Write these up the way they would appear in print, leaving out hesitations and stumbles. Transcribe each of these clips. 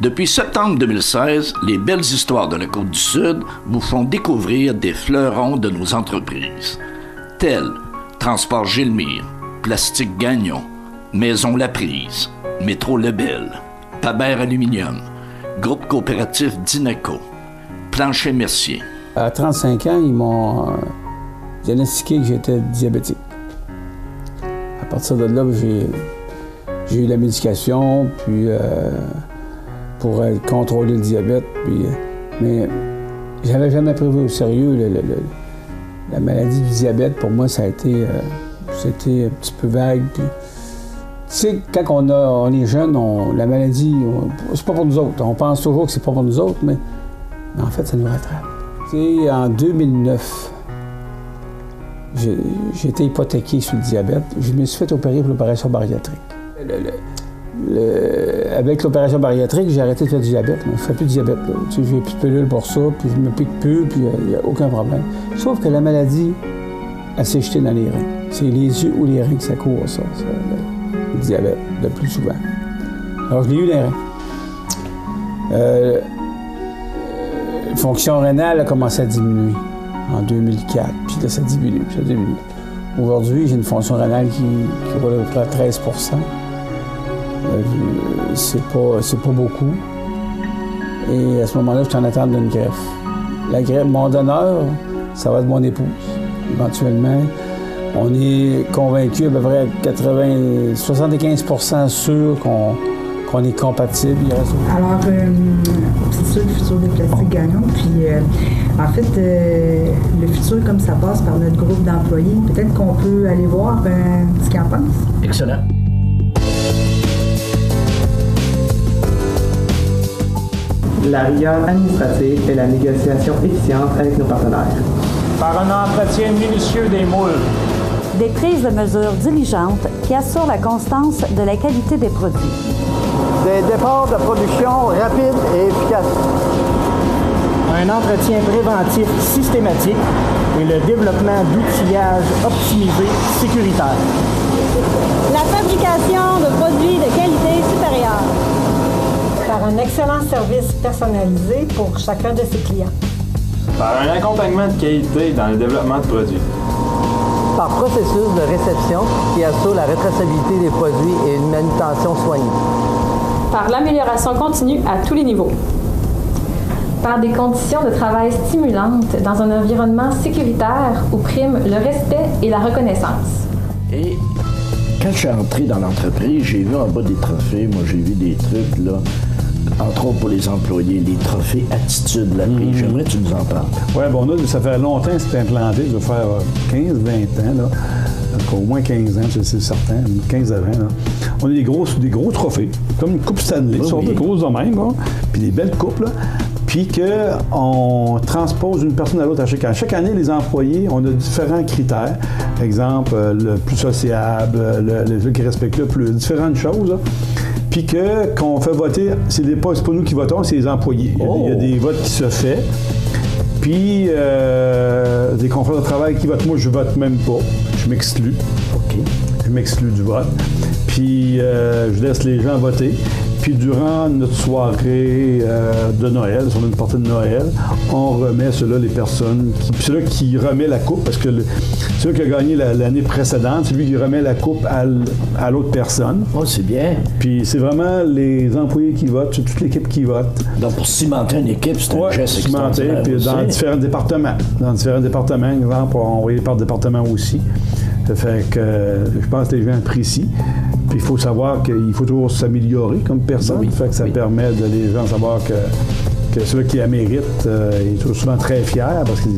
Depuis septembre 2016, les belles histoires de la Côte-du-Sud vous font découvrir des fleurons de nos entreprises, tels Transport Gilmire, Plastique Gagnon, Maison La Prise, Métro Lebel, Paber Aluminium, Groupe coopératif Dinaco, Plancher Mercier. À 35 ans, ils m'ont diagnostiqué que j'étais diabétique. À partir de là, j'ai eu la médication, puis pour contrôler le diabète. Mais j'avais jamais pris au sérieux la maladie du diabète. Pour moi, ça a été c'était un petit peu vague. Puis, tu sais, quand on est jeune, la maladie, c'est pas pour nous autres. On pense toujours que c'est pas pour nous autres, mais en fait, ça nous rattrape. Tu sais, en 2009, j'ai été hypothéqué sur le diabète. Je me suis fait opérer pour l'opération bariatrique. Avec l'opération bariatrique, j'ai arrêté de faire du diabète. Je ne fais plus de diabète. Tu sais, j'ai plus de pilule pour ça, puis je me pique plus, puis il n'y a aucun problème. Sauf que la maladie, elle s'est jetée dans les reins. C'est les yeux ou les reins que ça court, ça le diabète, le plus souvent. Alors, je l'ai eu dans les reins. La fonction rénale a commencé à diminuer en 2004, puis là, ça diminue. Aujourd'hui, j'ai une fonction rénale qui roule à peu près à 13 %. C'est pas beaucoup. Et à ce moment-là, je suis en attente d'une greffe. Mon donneur, ça va être mon épouse, éventuellement. On est convaincu à peu près à 75 % sûr qu'on est compatible. Alors, c'est ça le futur des Plastiques Gagnon. Puis, en fait, le futur, comme ça passe par notre groupe d'employés, peut-être qu'on peut aller voir ce qu'ils en pensent. Excellent. La rigueur administrative et la négociation efficiente avec nos partenaires. Par un entretien minutieux des moules. Des prises de mesures diligentes qui assurent la constance de la qualité des produits. Des départs de production rapides et efficaces. Un entretien préventif systématique et le développement d'outillage optimisé sécuritaire. La fabrication de produits de qualité supérieure. Par un excellent service personnalisé pour chacun de ses clients. Par un accompagnement de qualité dans le développement de produits. Par processus de réception qui assure la retraçabilité des produits et une manutention soignée. Par l'amélioration continue à tous les niveaux. Par des conditions de travail stimulantes dans un environnement sécuritaire où prime le respect et la reconnaissance. Et quand je suis entré dans l'entreprise, j'ai vu en bas des trophées, moi j'ai vu des trucs là, entre autres pour les employés, les trophées attitude la prise. J'aimerais que tu nous en parles. Oui, bon, là, ça fait longtemps que c'est implanté, ça doit faire 15-20 ans, là. Au moins 15 ans, c'est certain, 15 à 20 ans. On a des gros trophées, comme une coupe Stanley, sont de grosses de même, là, puis des belles coupes, là. Puis qu'on transpose d'une personne à l'autre à chaque année. Chaque année, les employés, on a différents critères. Exemple, le plus sociable, le qui respecte le plus, différentes choses. Là. Puis qu'on fait voter, c'est pas nous qui votons, c'est les employés. Il y a des votes qui se font. Puis des confrères de travail qui votent. Moi, je vote même pas. Je m'exclus. OK. Je m'exclus du vote. Puis je laisse les gens voter. Puis durant notre soirée de Noël, sur une partie de Noël, on remet ceux-là, les personnes, c'est là qui remet la coupe, parce que celui qui a gagné l'année précédente, c'est lui qui remet la coupe à l'autre personne. Oh, c'est bien. Puis c'est vraiment les employés qui votent, c'est toute l'équipe qui vote. Donc pour cimenter une équipe, c'est un geste extraordinaire. Puis dans différents départements. Dans différents départements, exemple, on va y par département aussi. Ça fait que je pense que les gens apprécient. Puis il faut savoir qu'il faut toujours s'améliorer comme personne. Oui, fait que ça permet de les gens savoir que ceux qui la méritent, ils sont souvent très fiers parce que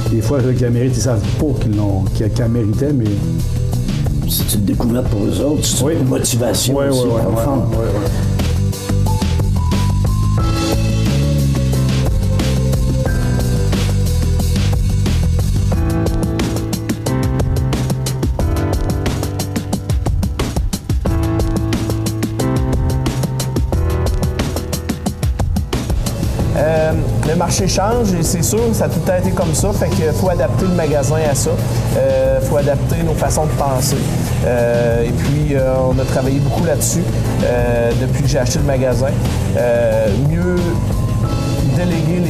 des fois, ceux qui la méritent, ils ne savent pas qu'ils la méritaient, mais. C'est une découverte pour eux autres, c'est une motivation aussi profonde. Le marché change et c'est sûr, ça a tout le temps été comme ça, fait qu'il faut adapter le magasin à ça, il faut adapter nos façons de penser. Et puis, on a travaillé beaucoup là-dessus depuis que j'ai acheté le magasin. Mieux déléguer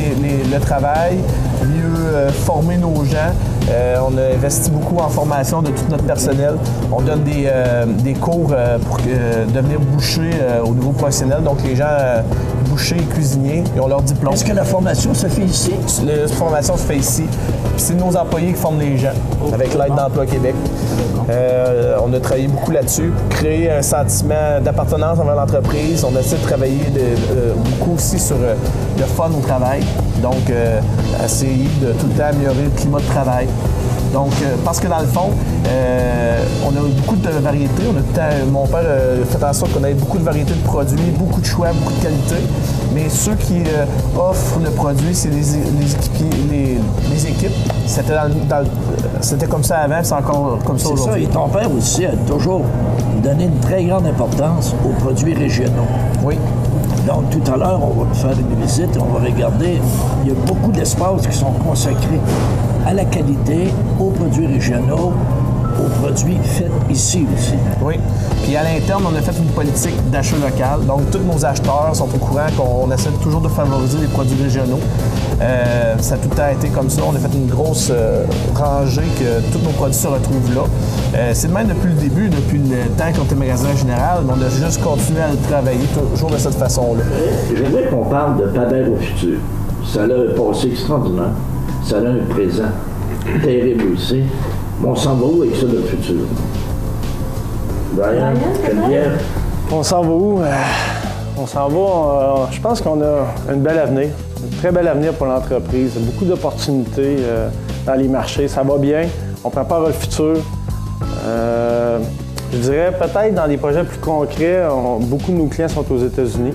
le travail, mieux former nos gens. On a investi beaucoup en formation de tout notre personnel. On donne des cours pour devenir boucher au niveau professionnel. Donc, les gens, bouchers et cuisiniers, ils ont leur diplôme. Est-ce que la formation se fait ici? La formation se fait ici. Puis c'est nos employés qui forment les gens, avec l'aide d'Emploi Québec. On a travaillé beaucoup là-dessus, créer un sentiment d'appartenance envers l'entreprise. On essaie de travailler beaucoup aussi sur le fun au travail. Donc, essayer de tout le temps améliorer le climat de travail. Donc, parce que dans le fond, on a beaucoup de variétés. Mon père a fait en sorte qu'on ait beaucoup de variétés de produits, beaucoup de choix, beaucoup de qualité. Mais ceux qui offrent le produit, c'est les équipes. C'était comme ça avant, c'est encore comme ça aujourd'hui. C'est ça, et ton père aussi a toujours donné une très grande importance aux produits régionaux. Oui. Donc, tout à l'heure, on va faire une visite et on va regarder. Il y a beaucoup d'espaces qui sont consacrés à la qualité, aux produits régionaux, aux produits faits ici aussi. Oui. Puis à l'interne, on a fait une politique d'achat local. Donc, tous nos acheteurs sont au courant qu'on essaie toujours de favoriser les produits régionaux. Ça a tout le temps été comme ça. On a fait une grosse rangée que tous nos produits se retrouvent là. C'est le même depuis le début, depuis le temps qu'on était magasin général, mais on a juste continué à le travailler toujours de cette façon-là. J'aimerais qu'on parle de Pader au futur. Ça a un passé extraordinaire. Ça a un présent terrible aussi. Mais on s'en va où avec ça dans le futur? Brian, Geneviève? On s'en va où? On s'en va, je pense qu'on a un bel avenir, un très bel avenir pour l'entreprise. Beaucoup d'opportunités dans les marchés. Ça va bien, on prépare le futur. Je dirais peut-être dans des projets plus concrets, beaucoup de nos clients sont aux États-Unis.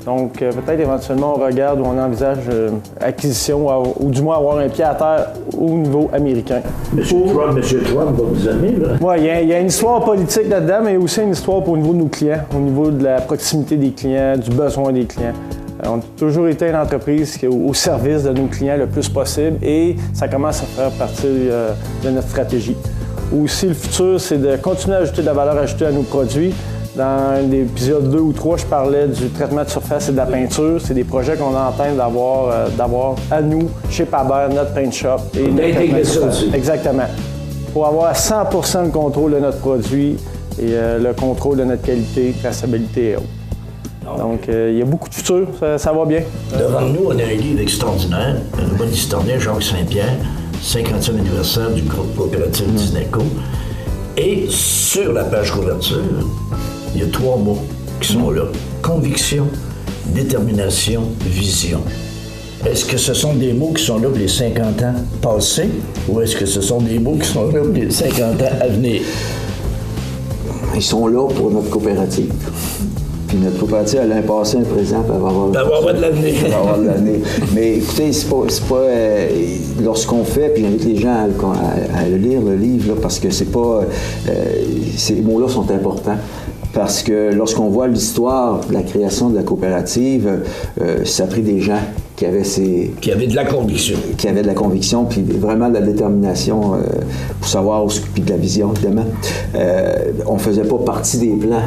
Donc peut-être éventuellement on regarde ou on envisage acquisition ou du moins avoir un pied à terre au niveau américain. Monsieur Trump va vous aimer, là? Oui, il y a une histoire politique là-dedans, mais aussi une histoire au niveau de nos clients, au niveau de la proximité des clients, du besoin des clients. On a toujours été une entreprise qui est au service de nos clients le plus possible et ça commence à faire partie de notre stratégie. Aussi, le futur, c'est de continuer à ajouter de la valeur ajoutée à nos produits. Dans l'épisode 2 ou 3, je parlais du traitement de surface et de la peinture. C'est des projets qu'on est en train d'avoir à nous, chez Pader, notre paint shop. Et d'intégrer ça aussi. Exactement. Pour avoir 100% de contrôle de notre produit et le contrôle de notre qualité, traçabilité et autres. Donc, il y a beaucoup de futur, ça va bien. Devant nous, on a un livre extraordinaire, un bon historien, Jacques Saint-Pierre, 50e anniversaire du groupe coopératif Dineco. Et sur la page couverture, il y a 3 mots qui sont là. Conviction, détermination, vision. Est-ce que ce sont des mots qui sont là pour les 50 ans passés ou est-ce que ce sont des mots qui sont là pour les 50 ans à venir? Ils sont là pour notre coopérative. Puis notre coopérative, elle a un passé, un présent, puis elle va avoir de l'avenir. Elle va avoir de l'avenir. Mais écoutez, c'est pas lorsqu'on fait, puis j'invite les gens à le lire, le livre, là, parce que c'est pas... ces mots-là sont importants. Parce que lorsqu'on voit l'histoire de la création de la coopérative, ça a pris des gens qui avaient de la conviction. Qui avaient de la conviction, puis vraiment de la détermination pour savoir, puis de la vision, évidemment. On faisait pas partie des plans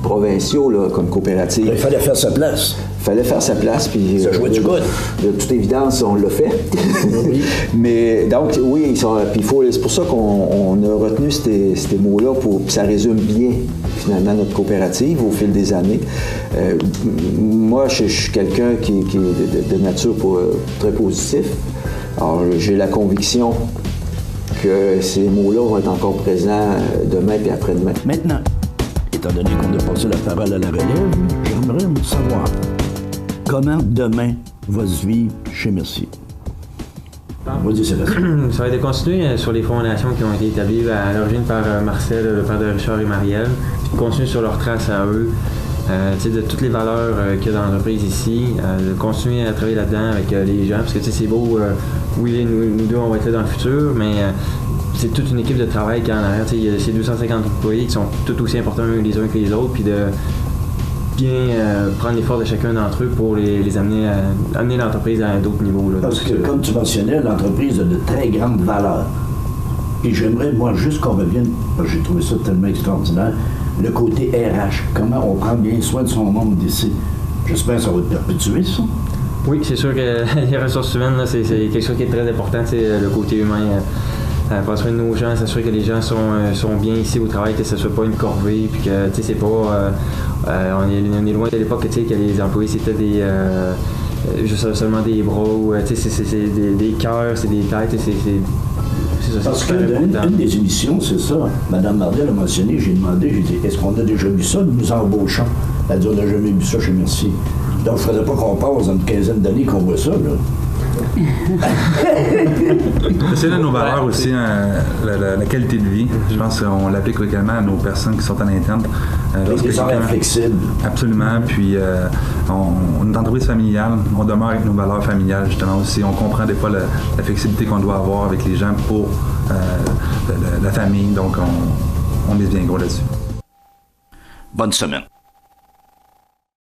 provinciaux, là, comme coopérative. Il fallait faire sa place. Il fallait faire sa place, puis... Ça jouait du good. De toute évidence, on l'a fait. Oui. Mais, donc, oui, c'est pour ça qu'on a retenu ces mots-là, puis ça résume bien, finalement, notre coopérative au fil des années. Moi, je suis quelqu'un qui est de nature très positif. Alors, j'ai la conviction que ces mots-là vont être encore présents demain et après-demain. Maintenant, étant donné qu'on a passé la parole à la relève, j'aimerais savoir comment demain va se vivre chez Mercier. Vas-y, Sébastien. Ça va être de continuer sur les fondations qui ont été établies à l'origine par Marcel, le père de Richard et Marielle, puis de continuer sur leurs traces à eux, de toutes les valeurs qu'il y a dans l'entreprise ici, de continuer à travailler là-dedans avec les gens, parce que c'est beau, oui, nous deux, on va être là dans le futur, mais c'est toute une équipe de travail qui est en arrière. Il y a ces 250 employés qui sont tout aussi importants les uns que les autres, puis de bien prendre l'effort de chacun d'entre eux pour les amener l'entreprise à d'autres niveaux. Là. Parce que, comme tu mentionnais, l'entreprise a de très grandes valeurs. Et j'aimerais, moi, juste qu'on revienne, parce que j'ai trouvé ça tellement extraordinaire, le côté RH, comment on prend bien soin de son monde d'ici. J'espère que ça va être perpétué, ça. Oui, c'est sûr que les ressources humaines, là, c'est quelque chose qui est très important, le côté humain. Prendre soin de nos gens, s'assurer que les gens sont bien ici au travail, que ce soit pas une corvée, puis que c'est pas. On est loin de l'époque que les employés c'était des. Juste seulement des bras, ou c'est des cœurs, c'est des têtes, c'est ça. Parce qu'une des émissions, c'est ça. Mme Martel a mentionné, j'ai demandé, j'ai dit, est-ce qu'on a déjà vu ça, nous embauchons? Elle a dit, on n'a jamais vu ça chez Mercier. Donc, il ne faudrait pas qu'on passe dans une quinzaine d'années qu'on voit ça, là. C'est là nos valeurs aussi, la qualité de vie. Je pense qu'on l'applique également à nos personnes qui sont à l'interne. Avec des horaires flexibles. Absolument. Puis on est une entreprise familiale. On demeure avec nos valeurs familiales, justement aussi. On comprend des fois la flexibilité qu'on doit avoir avec les gens pour la famille. Donc on mise bien gros là-dessus. Bonne semaine.